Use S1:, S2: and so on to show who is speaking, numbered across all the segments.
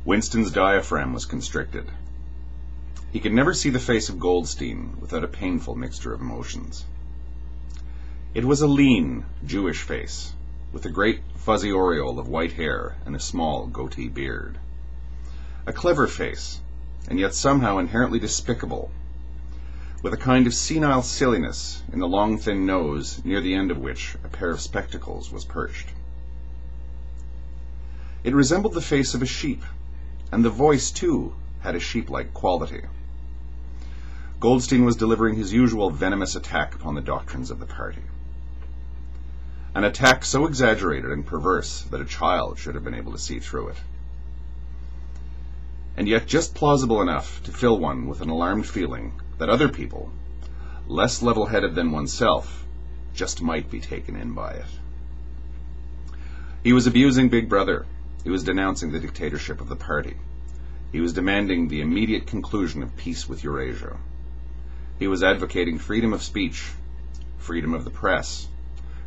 S1: Winston's diaphragm was constricted. He could never see the face of Goldstein without a painful mixture of emotions. It was a lean, Jewish face, with a great fuzzy aureole of white hair and a small goatee beard. A clever face, and yet somehow inherently despicable, with a kind of senile silliness in the long thin nose near the end of which a pair of spectacles was perched. It resembled the face of a sheep, and the voice, too, had a sheep-like quality. Goldstein was delivering his usual venomous attack upon the doctrines of the party. An attack so exaggerated and perverse that a child should have been able to see through it. And yet just plausible enough to fill one with an alarmed feeling that other people, less level-headed than oneself, just might be taken in by it. He was abusing Big Brother. He was denouncing the dictatorship of the party. He was demanding the immediate conclusion of peace with Eurasia. He was advocating freedom of speech, freedom of the press,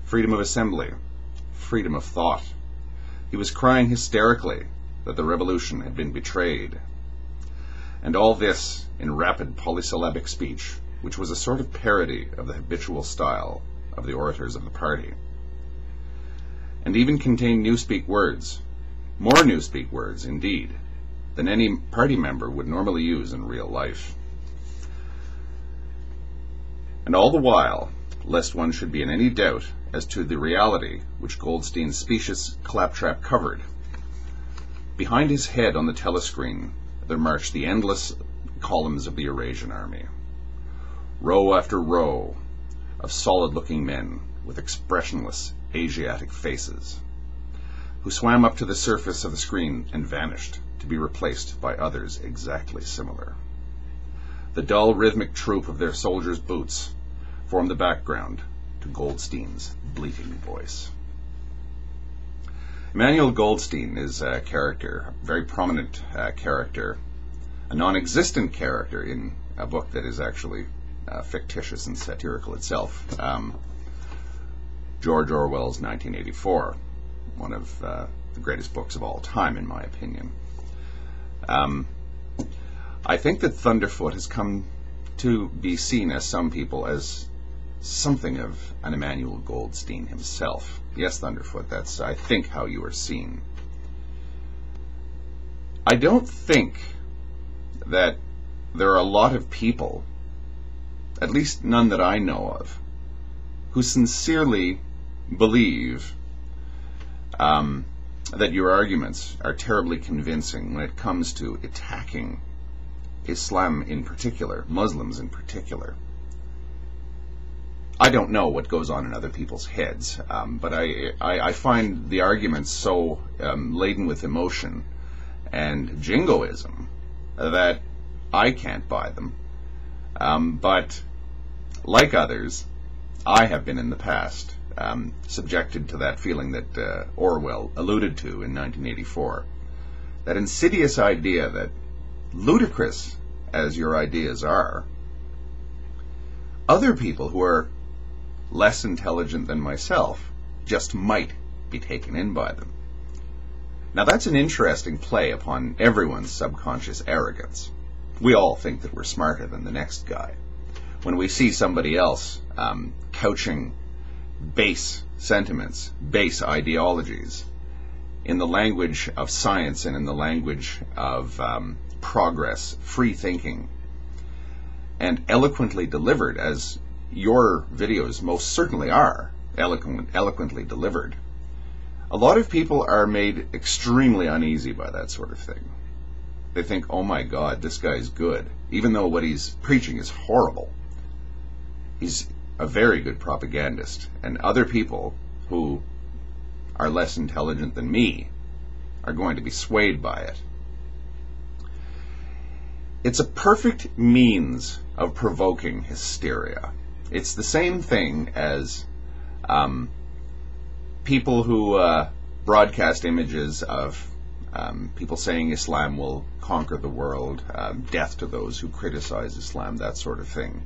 S1: freedom of assembly, freedom of thought. He was crying hysterically that the revolution had been betrayed. And all this in rapid polysyllabic speech, which was a sort of parody of the habitual style of the orators of the party, and even contained newspeak words, more newspeak words, indeed, than any party member would normally use in real life. And all the while, lest one should be in any doubt as to the reality which Goldstein's specious claptrap covered, behind his head on the telescreen there marched the endless columns of the Eurasian army, row after row of solid-looking men with expressionless Asiatic faces, who swam up to the surface of the screen and vanished, to be replaced by others exactly similar. The dull rhythmic troop of their soldiers' boots formed the background to Goldstein's bleating voice. Emmanuel Goldstein is a character, a very prominent character, a non-existent character in a book that is actually fictitious and satirical itself, George Orwell's 1984, one of the greatest books of all time, in my opinion. I think that Thunderfoot has come to be seen as some people as something of an Emmanuel Goldstein himself. Yes, Thunderfoot, that's, I think, how you are seen. I don't think that there are a lot of people, at least none that I know of, who sincerely believe that your arguments are terribly convincing when it comes to attacking Islam in particular, Muslims in particular. I don't know what goes on in other people's heads, but I find the arguments so laden with emotion and jingoism that I can't buy them. But like others, I have been in the past subjected to that feeling that Orwell alluded to in 1984. That insidious idea that, ludicrous as your ideas are, other people who are less intelligent than myself just might be taken in by them. Now that's an interesting play upon everyone's subconscious arrogance. We all think that we're smarter than the next guy. When we see somebody else couching base sentiments, base ideologies, in the language of science and in the language of progress, free thinking, and eloquently delivered, as your videos most certainly are, eloquently delivered, a lot of people are made extremely uneasy by that sort of thing. They think, oh my God, this guy's good, even though what he's preaching is horrible. He's a very good propagandist, and other people who are less intelligent than me are going to be swayed by it. It's a perfect means of provoking hysteria. It's the same thing as people who broadcast images of people saying Islam will conquer the world, death to those who criticize Islam, that sort of thing.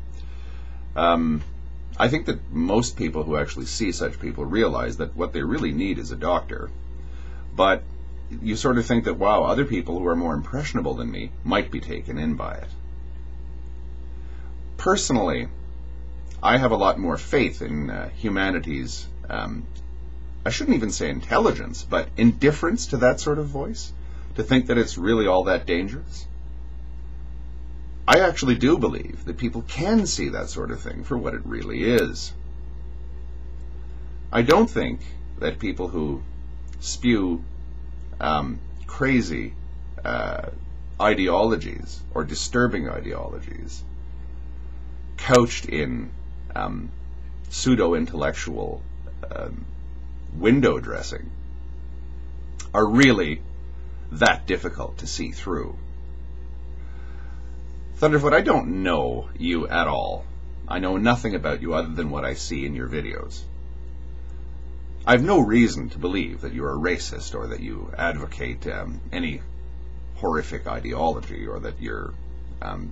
S1: I think that most people who actually see such people realize that what they really need is a doctor. But you sort of think that, wow, other people who are more impressionable than me might be taken in by it. Personally, I have a lot more faith in humanity's, I shouldn't even say intelligence, but indifference to that sort of voice, to think that it's really all that dangerous. I actually do believe that people can see that sort of thing for what it really is. I don't think that people who spew crazy ideologies or disturbing ideologies couched in pseudo-intellectual window dressing are really that difficult to see through. Thunderfoot, I don't know you at all. I know nothing about you other than what I see in your videos. I have no reason to believe that you're a racist or that you advocate any horrific ideology or that you're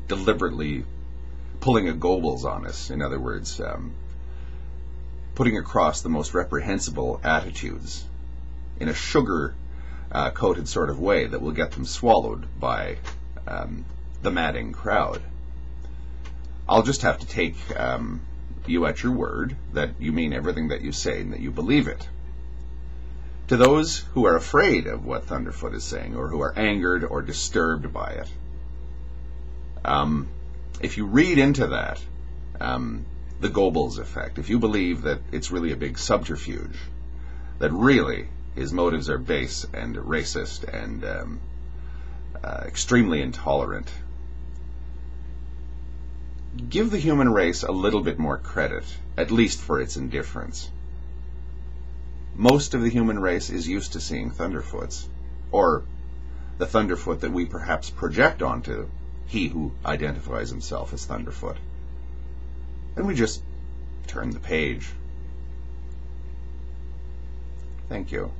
S1: deliberately pulling a Goebbels on us. In other words, putting across the most reprehensible attitudes in a sugar-coated sort of way that will get them swallowed by the madding crowd. I'll just have to take you at your word that you mean everything that you say and that you believe it. To those who are afraid of what Thunderfoot is saying or who are angered or disturbed by it, if you read into that the Goebbels effect, if you believe that it's really a big subterfuge, that really his motives are base and racist and extremely intolerant, give the human race a little bit more credit, at least for its indifference. Most of the human race is used to seeing Thunderfoots, or the Thunderfoot that we perhaps project onto he who identifies himself as Thunderfoot. And we just turn the page. Thank you.